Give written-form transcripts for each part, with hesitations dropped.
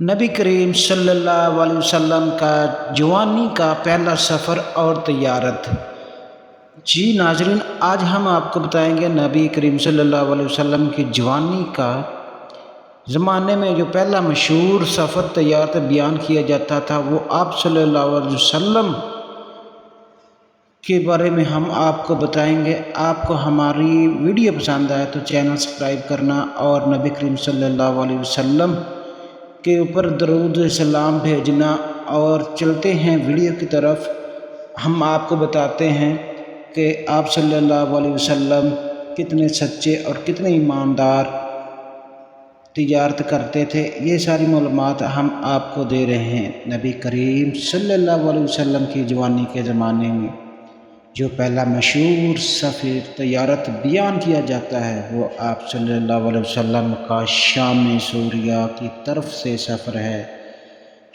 نبی کریم صلی اللہ علیہ وسلم کا جوانی کا پہلا سفر اور تجارت۔ جی ناظرین، آج ہم آپ کو بتائیں گے نبی کریم صلی اللہ علیہ وسلم کی جوانی کا زمانے میں جو پہلا مشہور سفر تجارت بیان کیا جاتا تھا، وہ آپ صلی اللہ علیہ وسلم کے بارے میں ہم آپ کو بتائیں گے۔ آپ کو ہماری ویڈیو پسند آئے تو چینل سبسکرائب کرنا اور نبی کریم صلی اللہ علیہ وسلم کے اوپر درود سلام بھیجنا۔ اور چلتے ہیں ویڈیو کی طرف۔ ہم آپ کو بتاتے ہیں کہ آپ صلی اللہ علیہ وسلم کتنے سچے اور کتنے ایماندار تجارت کرتے تھے، یہ ساری معلومات ہم آپ کو دے رہے ہیں۔ نبی کریم صلی اللہ علیہ وسلم کی جوانی کے زمانے میں جو پہلا مشہور سفر تجارت بیان کیا جاتا ہے، وہ آپ صلی اللہ علیہ وسلم کا شام سوریہ کی طرف سے سفر ہے۔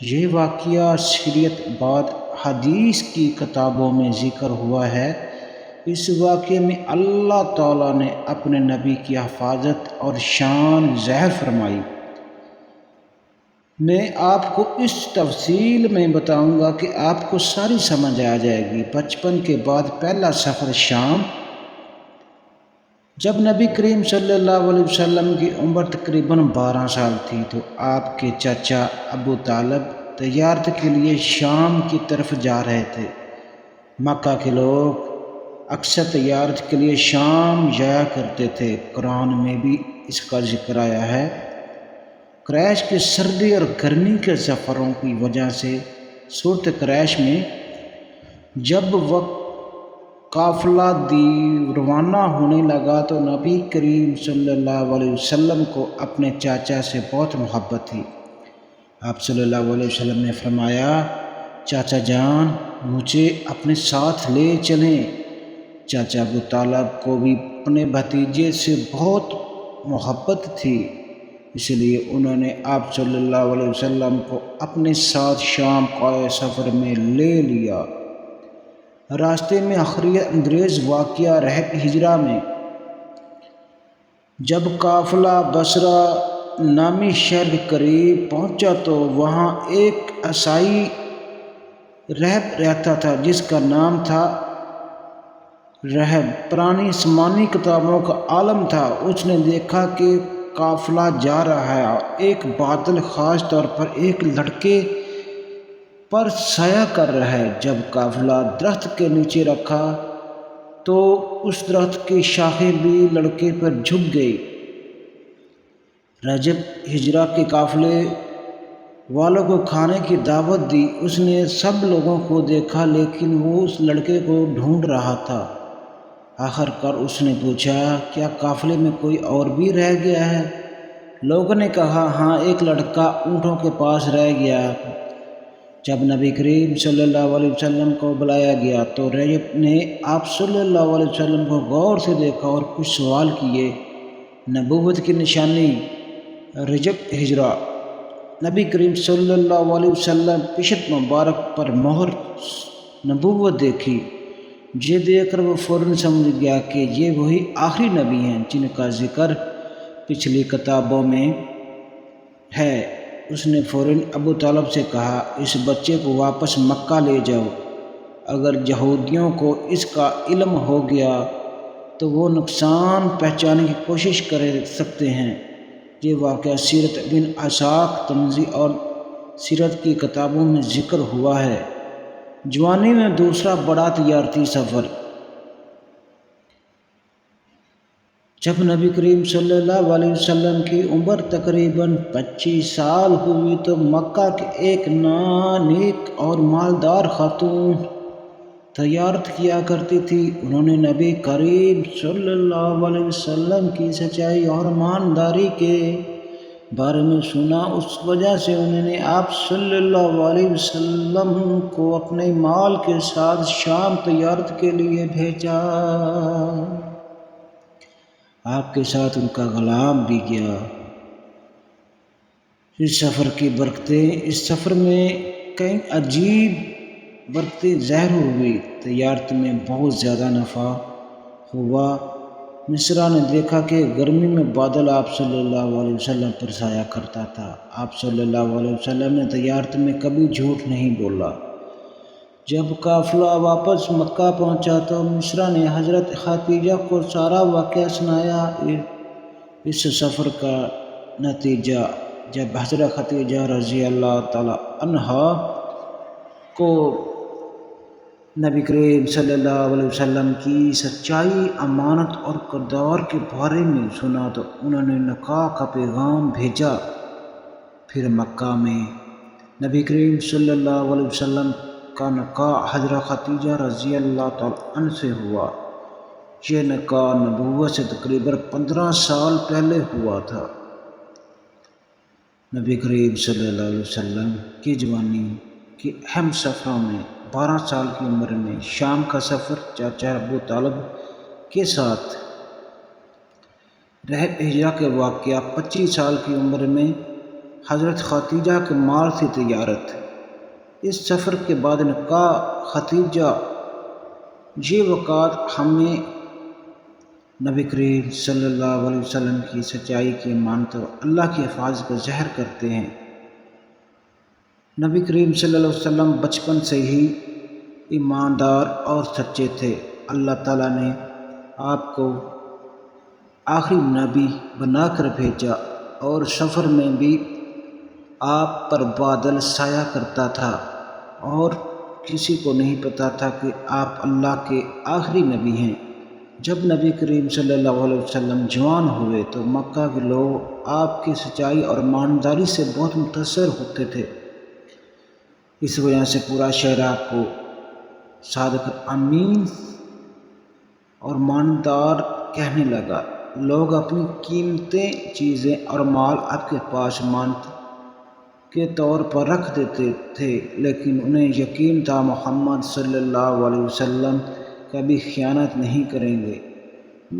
یہ واقعہ سیرت بعد حدیث کی کتابوں میں ذکر ہوا ہے۔ اس واقعے میں اللہ تعالیٰ نے اپنے نبی کی حفاظت اور شان ظاہر فرمائی۔ میں آپ کو اس تفصیل میں بتاؤں گا کہ آپ کو ساری سمجھ آ جائے گی۔ بچپن کے بعد پہلا سفر شام۔ جب نبی کریم صلی اللہ علیہ وسلم کی عمر تقریباً 12 سال تھی تو آپ کے چچا ابو طالب تجارت کے لیے شام کی طرف جا رہے تھے۔ مکہ کے لوگ اکثر تجارت کے لیے شام جایا کرتے تھے۔ قرآن میں بھی اس کا ذکر آیا ہے۔ قریش کے سردی اور گرمی کے سفروں کی وجہ سے سورۃ قریش میں جب وقت قافلہ روانہ ہونے لگا تو نبی کریم صلی اللہ علیہ وسلم کو اپنے چاچا سے بہت محبت تھی۔ آپ صلی اللہ علیہ وسلم نے فرمایا، چاچا جان مجھے اپنے ساتھ لے چلیں۔ چاچا ابو طالب کو بھی اپنے بھتیجے سے بہت محبت تھی، اس لیے انہوں نے آپ صلی اللہ علیہ وسلم کو اپنے ساتھ شام کے سفر میں لے لیا۔ راستے میں آخری انگریز واقعہ رحب ہجرہ میں جب قافلہ بصرہ نامی شہر کے قریب پہنچا تو وہاں ایک عیسائی رہب رہتا تھا جس کا نام تھا رہب، پرانی آسمانی کتابوں کا عالم تھا۔ اس نے دیکھا کہ قافلہ جا رہا ہے، ایک بادل خاص طور پر ایک لڑکے پر سایہ کر رہا ہے۔ جب قافلہ درخت کے نیچے رکا تو اس درخت کی شاخیں بھی لڑکے پر جھک گئی۔ رجب ہجرہ کے قافلے والوں کو کھانے کی دعوت دی۔ اس نے سب لوگوں کو دیکھا لیکن وہ اس لڑکے کو ڈھونڈ رہا تھا۔ آخر کار اس نے پوچھا، کیا قافلے میں کوئی اور بھی رہ گیا ہے؟ لوگوں نے کہا، ہاں ایک لڑکا اونٹوں کے پاس رہ گیا۔ جب نبی کریم صلی اللہ علیہ وسلم کو بلایا گیا تو رجب نے آپ صلی اللہ علیہ وسلم کو غور سے دیکھا اور کچھ سوال کیے۔ نبوت کی نشانی رجب ہجرہ۔ نبی کریم صلی اللہ علیہ وسلم پشت مبارک پر مہر نبوت دیکھی۔ یہ دیکھ کر وہ فوراً سمجھ گیا کہ یہ وہی آخری نبی ہیں جن کا ذکر پچھلی کتابوں میں ہے۔ اس نے فوراً ابو طالب سے کہا، اس بچے کو واپس مکہ لے جاؤ۔ اگر یہودیوں کو اس کا علم ہو گیا تو وہ نقصان پہنچانے کی کوشش کر سکتے ہیں۔ یہ واقعہ سیرت بن اسحاق ترمذی اور سیرت کی کتابوں میں ذکر ہوا ہے۔ جوانی میں دوسرا بڑا تجارتی سفر۔ جب نبی کریم صلی اللہ علیہ وسلم کی عمر تقریباً 25 سال ہوئی تو مکہ کے ایک نیک اور مالدار خاتون تجارت کیا کرتی تھی۔ انہوں نے نبی کریم صلی اللہ علیہ وسلم کی سچائی اور ایمانداری کے بارے میں سنا، اس وجہ سے انہوں نے آپ صلی اللہ علیہ وسلم کو اپنے مال کے ساتھ شام تجارت کے لیے بھیجا۔ آپ کے ساتھ ان کا غلام بھی گیا۔ اس سفر کی برکتیں۔ اس سفر میں کئی عجیب برکتیں ظاہر ہوئی۔ تجارت میں بہت زیادہ نفع ہوا۔ مصرا نے دیکھا کہ گرمی میں بادل آپ صلی اللہ علیہ وسلم پر سایہ کرتا تھا۔ آپ صلی اللہ علیہ وسلم نے تجارت میں کبھی جھوٹ نہیں بولا۔ جب قافلہ واپس مکہ پہنچا تو مصرا نے حضرت خدیجہ کو سارا واقعہ سنایا۔ اس سفر کا نتیجہ جب حضرت خدیجہ رضی اللہ تعالی عنہا کو نبی کریم صلی اللہ علیہ وسلم کی سچائی، امانت اور کردار کے بارے میں سنا تو انہوں نے نکاح کا پیغام بھیجا۔ پھر مکہ میں نبی کریم صلی اللہ علیہ وسلم کا نکاح حضرت خدیجہ رضی اللہ تعالی عنہ سے ہوا۔ یہ نکاح نبوت سے تقریباً 15 سال پہلے ہوا تھا۔ نبی کریم صلی اللہ علیہ وسلم کی جوانی کے اہم سفروں میں 12 سال کی عمر میں شام کا سفر چاچا ابو طالب کے ساتھ رہ ہجرت کے واقعہ، 25 سال کی عمر میں حضرت خدیجہ کے مال سے تجارت، اس سفر کے بعد نکاح خدیجہ، یہ واقعات ہمیں نبی کریم صلی اللہ علیہ وسلم کی سچائی کی امانت اور اللہ کی حفاظت کا ظاہر کرتے ہیں۔ نبی کریم صلی اللہ علیہ وسلم بچپن سے ہی ایماندار اور سچے تھے۔ اللہ تعالیٰ نے آپ کو آخری نبی بنا کر بھیجا اور سفر میں بھی آپ پر بادل سایہ کرتا تھا اور کسی کو نہیں پتا تھا کہ آپ اللہ کے آخری نبی ہیں۔ جب نبی کریم صلی اللہ علیہ وسلم جوان ہوئے تو مکہ کے لوگ آپ کی سچائی اور ایمانداری سے بہت متاثر ہوتے تھے۔ اس وجہ سے پورا شہر آپ کو صادق، امین اور ایماندار کہنے لگا۔ لوگ اپنی قیمتی چیزیں اور مال آپ کے پاس امانت کے طور پر رکھ دیتے تھے، لیکن انہیں یقین تھا محمد صلی اللہ علیہ وسلم کبھی خیانت نہیں کریں گے۔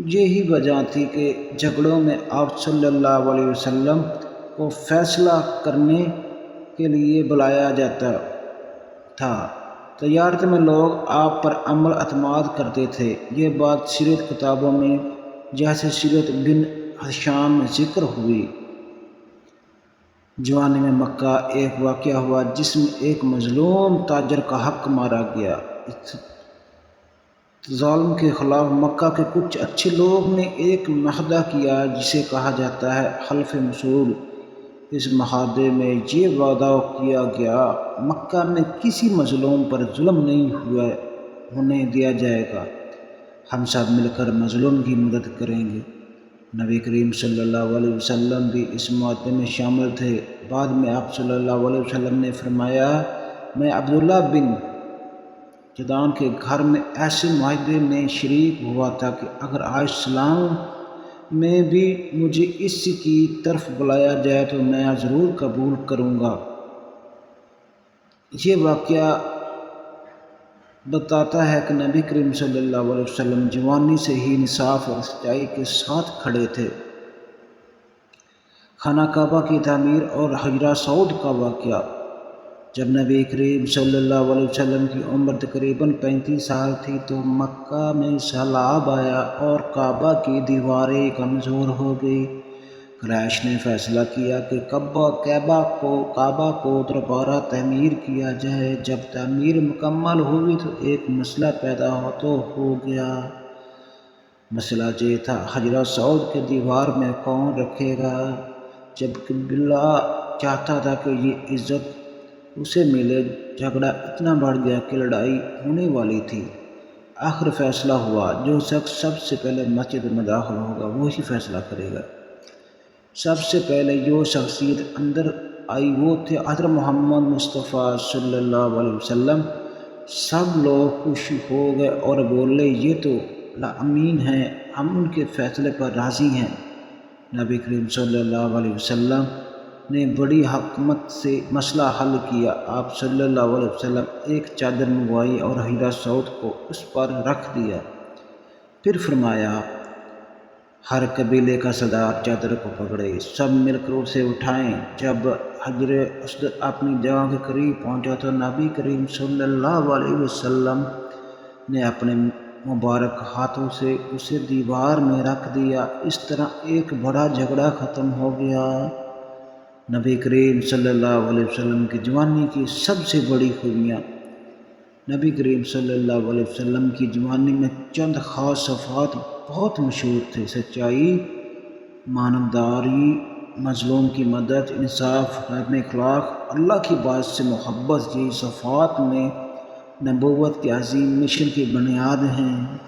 یہی وجہ تھی کہ جھگڑوں میں آپ صلی اللہ علیہ وسلم کو فیصلہ کرنے کے لیے بلایا جاتا تھا۔ تجارت میں لوگ آپ پر عمل اعتماد کرتے تھے۔ یہ بات سیرت کتابوں میں جیسے سیرت بن ہشام میں ذکر ہوئی۔ جوانی میں مکہ ایک واقعہ ہوا جس میں ایک مظلوم تاجر کا حق مارا گیا۔ اس ظالم کے خلاف مکہ کے کچھ اچھے لوگ نے ایک معاہدہ کیا جسے کہا جاتا ہے حلف مسعود۔ اس معاہدے میں یہ وعدہ کیا گیا مکہ میں کسی مظلوم پر ظلم نہیں ہونے دیا جائے گا، ہم سب مل کر مظلوم کی مدد کریں گے۔ نبی کریم صلی اللہ علیہ وسلم بھی اس معاہدے میں شامل تھے۔ بعد میں آپ صلی اللہ علیہ وسلم نے فرمایا، میں عبداللہ بن جدعان کے گھر میں ایسے معاہدے میں شریک ہوا تھا کہ اگر آج اسلام میں بھی مجھے اس کی طرف بلایا جائے تو میں ضرور قبول کروں گا۔ یہ واقعہ بتاتا ہے کہ نبی کریم صلی اللہ علیہ وسلم جوانی سے ہی انصاف اور سچائی کے ساتھ کھڑے تھے۔ خانہ کعبہ کی تعمیر اور حجرہ سعود کا واقعہ، جب نبی کریم صلی اللہ علیہ وسلم کی عمر تقریباً 35 سال تھی تو مکہ میں سیلاب آیا اور کعبہ کی دیواریں کمزور ہو گئی۔ قریش نے فیصلہ کیا کہ کعبہ کو دوبارہ تعمیر کیا جائے۔ جب تعمیر مکمل ہوئی تو ایک مسئلہ پیدا ہو گیا۔ مسئلہ یہ تھا حجرہ سعود کے دیوار میں کون رکھے گا، جب قبلہ چاہتا تھا کہ یہ عزت اسے ملے۔ جھگڑا اتنا بڑھ گیا کہ لڑائی ہونے والی تھی۔ آخر فیصلہ ہوا، جو شخص سب سے پہلے مسجد میں داخل ہوگا وہی فیصلہ کرے گا۔ سب سے پہلے جو شخصیت اندر آئی وہ تھے حضرت محمد مصطفیٰ صلی اللہ علیہ وسلم۔ سب لوگ خوش ہو گئے اور بولے، یہ تو امین ہیں، ہم ان کے فیصلے پر راضی ہیں۔ نبی کریم صلی اللہ علیہ وسلم نے بڑی حکمت سے مسئلہ حل کیا۔ آپ صلی اللہ علیہ وسلم ایک چادر منگوائی اور حجرہ سعود کو اس پر رکھ دیا۔ پھر فرمایا، ہر قبیلے کا سردار چادر کو پکڑے، سب مل کر اسے اٹھائیں۔ جب حجر اسود اپنی جگہ کے قریب پہنچا تو نبی کریم صلی اللہ علیہ وسلم نے اپنے مبارک ہاتھوں سے اسے دیوار میں رکھ دیا۔ اس طرح ایک بڑا جھگڑا ختم ہو گیا۔ نبی کریم صلی اللہ علیہ وسلم کی جوانی کی سب سے بڑی خوبیاں۔ نبی کریم صلی اللہ علیہ وسلم کی جوانی میں چند خاص صفات بہت مشہور تھے: سچائی، ماننداری، مظلوم کی مدد، انصاف، حسن اخلاق، اللہ کی بات سے محبت۔ یہ صفات میں نبوت کے عظیم مشن کی بنیاد ہیں۔